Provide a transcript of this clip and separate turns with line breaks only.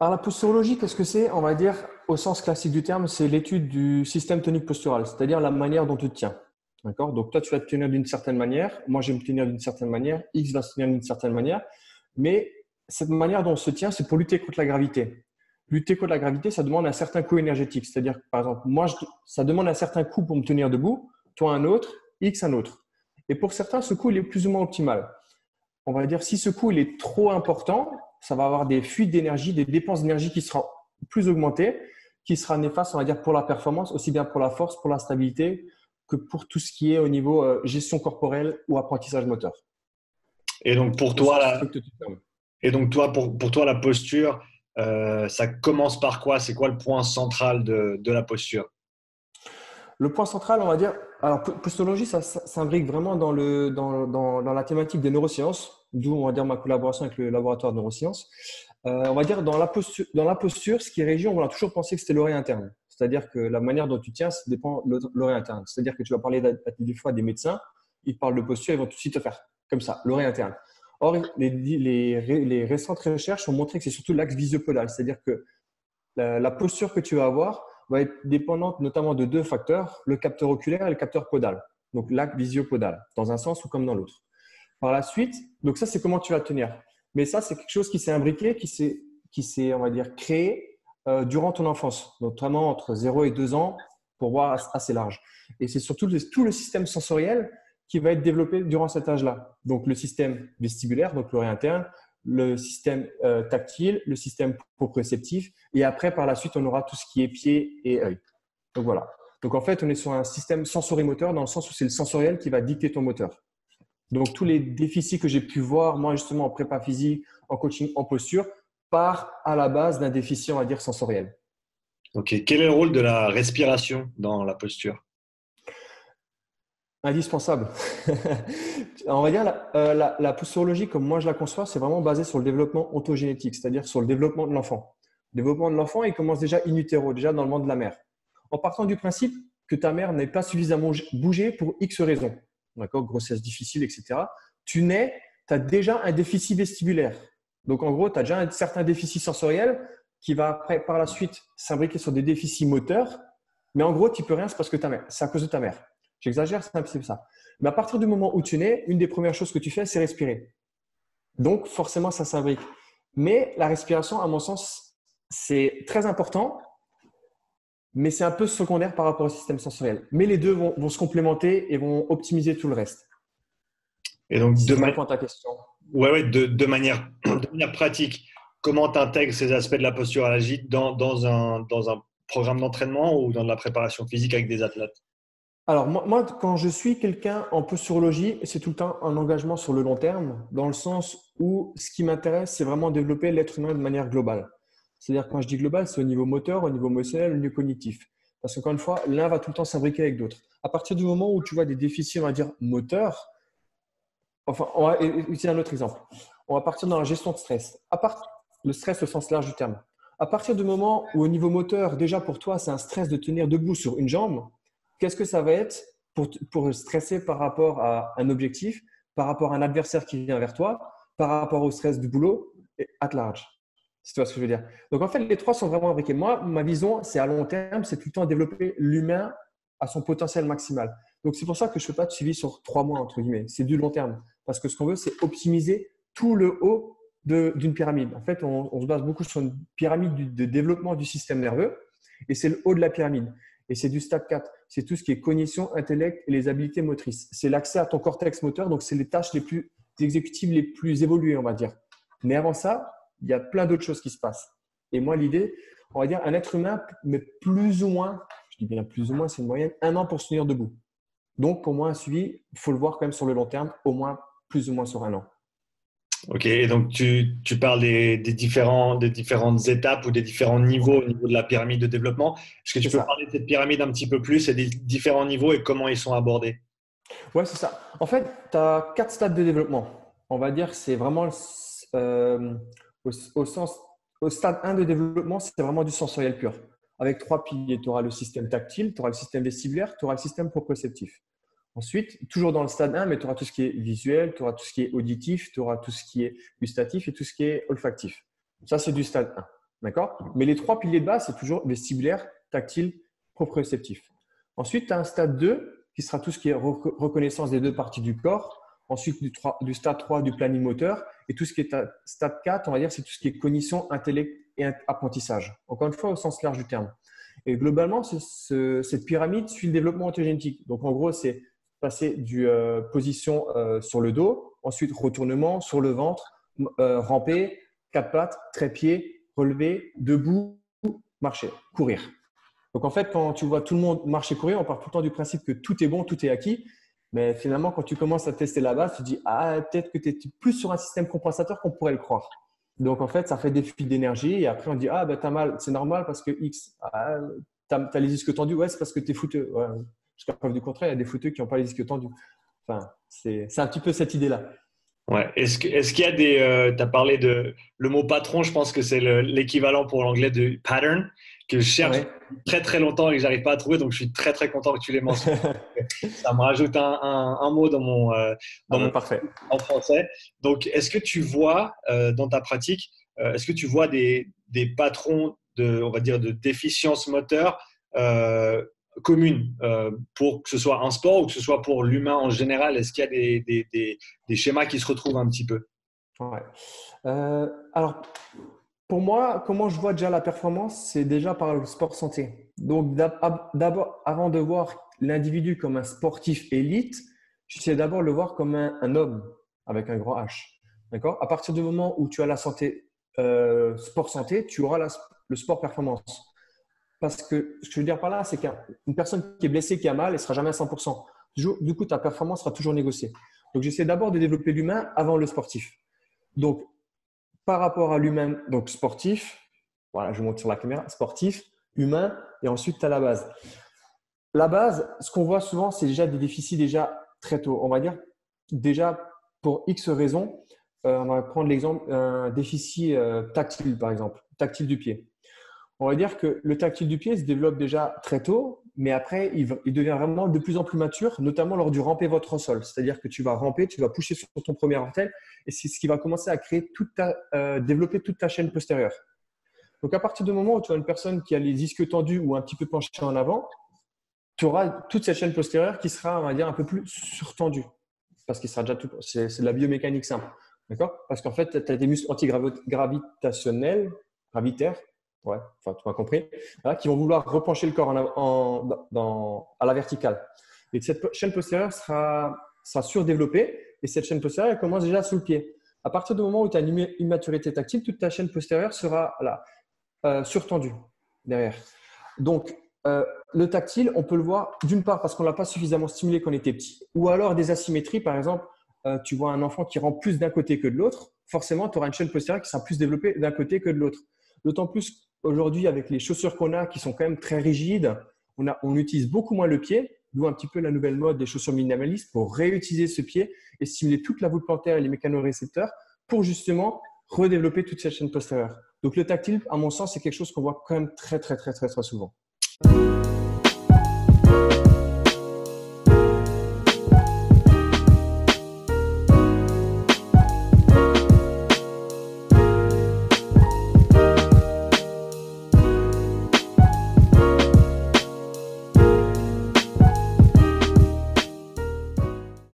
Alors, la posturologie, qu'est-ce que c'est? On va dire, au sens classique du terme, c'est l'étude du système tonique postural, c'est-à-dire la manière dont tu te tiens. D'accord? Donc, toi, tu vas te tenir d'une certaine manière. Moi, je vais me tenir d'une certaine manière. X va se tenir d'une certaine manière. Mais cette manière dont on se tient, c'est pour lutter contre la gravité. Lutter contre la gravité, ça demande un certain coût énergétique. C'est-à-dire, par exemple, moi, ça demande un certain coût pour me tenir debout, toi un autre, X un autre. Et pour certains, ce coût, il est plus ou moins optimal. On va dire, si ce coût il est trop important, ça va avoir des fuites d'énergie, des dépenses d'énergie qui seront plus augmentées, qui sera néfaste, on va dire, pour la performance, aussi bien pour la force, pour la stabilité, que pour tout ce qui est au niveau gestion corporelle ou apprentissage moteur.
Et donc pour
Au
toi,
sens strict du terme.
pour toi, la posture, ça commence par quoi? C'est quoi le point central de la posture?
Le point central, on va dire, alors posturologie, ça s'imbrique vraiment dans la thématique des neurosciences, d'où on va dire ma collaboration avec le laboratoire de neurosciences. On va dire dans la posture, ce qui régit, on va toujours penser que c'était l'oreille interne. C'est-à-dire que la manière dont tu tiens, ça dépend de l'oreille interne. C'est-à-dire que tu vas parler des fois des médecins, ils parlent de posture, ils vont tout de suite te faire comme ça, l'oreille interne. Or, les récentes recherches ont montré que c'est surtout l'axe visio-podal, c'est-à-dire que la posture que tu vas avoir va être dépendante notamment de deux facteurs, le capteur oculaire et le capteur podal, donc l'axe visio-podal, dans un sens ou comme dans l'autre. Par la suite, donc ça, c'est comment tu vas tenir. Mais ça, c'est quelque chose qui s'est imbriqué, qui s'est, on va dire, créé durant ton enfance, notamment entre 0 et 2 ans, pour voir assez large. Et c'est surtout tout le système sensoriel qui va être développé durant cet âge-là. Donc, le système vestibulaire, donc l'oreille interne, le système tactile, le système proprioceptif, et après, par la suite, on aura tout ce qui est pied et œil. Donc, voilà. Donc, en fait, on est sur un système sensorimoteur dans le sens où c'est le sensoriel qui va dicter ton moteur. Donc, tous les déficits que j'ai pu voir, moi, justement, en prépa physique, en coaching, en posture, part à la base d'un déficit, on va dire, sensoriel.
Ok. Quel est le rôle de la respiration dans la posture?
Indispensable. On va dire la posturologie, comme moi je la conçois, c'est vraiment basé sur le développement ontogénétique, c'est-à-dire sur le développement de l'enfant. Le développement de l'enfant, il commence déjà in utero, déjà dans le ventre de la mère. En partant du principe que ta mère n'est pas suffisamment bougée pour X raisons, d'accord, grossesse difficile, etc. Tu nais, tu as déjà un déficit vestibulaire. Donc en gros, tu as déjà un certain déficit sensoriel qui va après, par la suite s'imbriquer sur des déficits moteurs. Mais en gros, tu peux rien, c'est parce que ta mère, c'est à cause de ta mère. J'exagère, c'est un peu ça. Mais à partir du moment où tu nais, une des premières choses que tu fais, c'est respirer. Donc, forcément, ça s'imbrique. Mais la respiration, à mon sens, c'est très important, mais c'est un peu secondaire par rapport au système sensoriel. Mais les deux vont se complémenter et vont optimiser tout le reste.
Et donc,
Si je réponds à ta question.
de manière pratique, comment tu intègres ces aspects de la posture à l'agite dans un programme d'entraînement ou dans de la préparation physique avec des athlètes?
Alors, moi, quand je suis quelqu'un en posturologie, c'est tout le temps un engagement sur le long terme, dans le sens où ce qui m'intéresse, c'est vraiment développer l'être humain de manière globale. C'est-à-dire, quand je dis global, c'est au niveau moteur, au niveau émotionnel, au niveau cognitif. Parce qu'encore une fois, l'un va tout le temps s'imbriquer avec d'autres. À partir du moment où tu vois des déficits, on va dire, moteurs, enfin, on va utiliser un autre exemple. On va partir dans la gestion de stress. Le stress au sens large du terme. À partir du moment où au niveau moteur, déjà pour toi, c'est un stress de tenir debout sur une jambe, qu'est-ce que ça va être pour stresser par rapport à un objectif, par rapport à un adversaire qui vient vers toi, par rapport au stress du boulot, at large. Si tu vois ce que je veux dire. Donc en fait, les trois sont vraiment imbriqués. Moi, ma vision, c'est à long terme, c'est tout le temps développer l'humain à son potentiel maximal. Donc c'est pour ça que je ne fais pas de suivi sur 3 mois, entre guillemets. C'est du long terme. Parce que ce qu'on veut, c'est optimiser tout le haut d'une pyramide. En fait, on se base beaucoup sur une pyramide de développement du système nerveux et c'est le haut de la pyramide. Et c'est du stade 4. C'est tout ce qui est cognition, intellect et les habiletés motrices. C'est l'accès à ton cortex moteur, donc c'est les tâches les plus exécutives, les plus évoluées, on va dire. Mais avant ça, il y a plein d'autres choses qui se passent. Et moi, l'idée, on va dire, un être humain met plus ou moins, je dis bien plus ou moins, c'est une moyenne, 1 an pour se tenir debout. Donc, pour moi, un suivi, il faut le voir quand même sur le long terme, au moins plus ou moins sur 1 an.
Ok, et donc tu parles des différentes étapes ou des différents niveaux au niveau de la pyramide de développement. Est-ce que tu
C'est
peux
ça.
parler de cette pyramide un petit peu plus et des différents niveaux et comment ils sont abordés?
Ouais, c'est ça. En fait, tu as 4 stades de développement. On va dire que c'est vraiment euh, au sens, au stade 1 de développement, c'est vraiment du sensoriel pur. Avec 3 piliers, tu auras le système tactile, tu auras le système vestibulaire, tu auras le système proprioceptif. Ensuite, toujours dans le stade 1, mais tu auras tout ce qui est visuel, tu auras tout ce qui est auditif, tu auras tout ce qui est gustatif et tout ce qui est olfactif. Ça, c'est du stade 1. D'accord? Mais les trois piliers de base, c'est toujours vestibulaire, tactile, proprioceptif. Ensuite, tu as un stade 2 qui sera tout ce qui est reconnaissance des deux parties du corps. Ensuite, du stade 3, du planning moteur. Et tout ce qui est stade 4, on va dire, c'est tout ce qui est cognition, intellect et apprentissage. Encore une fois, au sens large du terme. Et globalement, cette pyramide suit le développement orthogénétique. Donc, en gros, c'est passer du position sur le dos, ensuite retournement sur le ventre, ramper, quatre pattes, trépied, relever, debout, marcher, courir. Donc, en fait, quand tu vois tout le monde marcher, courir, on part tout le temps du principe que tout est bon, tout est acquis. Mais finalement, quand tu commences à tester la base, tu te dis, ah, peut-être que tu es plus sur un système compensateur qu'on pourrait le croire. Donc, en fait, ça fait des fuites d'énergie. Et après, on dit, ah, ben, tu as mal, c'est normal parce que X, ah, tu as les disques tendus. Ouais, c'est parce que tu es fouteux. Ouais. Jusqu'à preuve du contraire, il y a des fouteux qui n'ont pas les disques tendus. Enfin, c'est un petit peu cette idée-là.
Ouais. Est-ce qu'il y a des… tu as parlé de… Le mot patron, je pense que c'est l'équivalent pour l'anglais de pattern, que je cherche
Ouais.
très très longtemps et que je n'arrive pas à trouver. Donc, je suis très très content que tu l'aies mentionné. Ça me rajoute un mot dans mon
Parfait.
en français. Donc, est-ce que tu vois dans ta pratique, est-ce que tu vois des patrons on va dire, de déficience moteur communes pour que ce soit un sport ou que ce soit pour l'humain en général? Est-ce qu'il y a des schémas qui se retrouvent un petit peu?
Ouais. Alors, pour moi, comment je vois déjà la performance, c'est déjà par le sport santé. Donc, d'abord, avant de voir l'individu comme un sportif élite, j'essaie d'abord de le voir comme un homme avec un grand H. D'accord? À partir du moment où tu as la santé, sport santé, tu auras le sport performance. Parce que ce que je veux dire par là, c'est qu'une personne qui est blessée, qui a mal, elle ne sera jamais à 100%. Du coup, ta performance sera toujours négociée. Donc, j'essaie d'abord de développer l'humain avant le sportif. Donc, par rapport à l'humain, donc sportif, voilà, je monte sur la caméra, sportif, humain, et ensuite tu as la base. La base, ce qu'on voit souvent, c'est déjà des déficits déjà très tôt. On va dire déjà pour X raisons, on va prendre l'exemple un déficit tactile, par exemple, tactile du pied. On va dire que le tactile du pied se développe déjà très tôt, mais après, il devient vraiment de plus en plus mature, notamment lors du ramper votre sol. C'est-à-dire que tu vas ramper, tu vas pousser sur ton premier orteil, et c'est ce qui va commencer à créer développer toute ta chaîne postérieure. Donc, à partir du moment où tu as une personne qui a les ischios tendus ou un petit peu penchés en avant, tu auras toute cette chaîne postérieure qui sera, on va dire, un peu plus surtendue. Parce qu'il sera déjà tout. C'est de la biomécanique simple. D'accord? Parce qu'en fait, tu as des muscles antigravitationnels, gravitaires, ouais, enfin, tu m'as compris, voilà, qui vont vouloir repencher le corps à la verticale. Et cette chaîne postérieure sera surdéveloppée et cette chaîne postérieure, elle commence déjà sous le pied. À partir du moment où tu as une immaturité tactile, toute ta chaîne postérieure sera là, surtendue derrière. Donc, le tactile, on peut le voir d'une part parce qu'on ne l'a pas suffisamment stimulé quand on était petit, ou alors des asymétries, par exemple, tu vois un enfant qui rentre plus d'un côté que de l'autre, forcément, tu auras une chaîne postérieure qui sera plus développée d'un côté que de l'autre. D'autant plus aujourd'hui, avec les chaussures qu'on a qui sont quand même très rigides, on utilise beaucoup moins le pied, d'où un petit peu la nouvelle mode des chaussures minimalistes pour réutiliser ce pied et stimuler toute la voûte plantaire et les mécanorécepteurs pour justement redévelopper toute cette chaîne postérieure. Donc le tactile, à mon sens, c'est quelque chose qu'on voit quand même très, très, très, très, très souvent.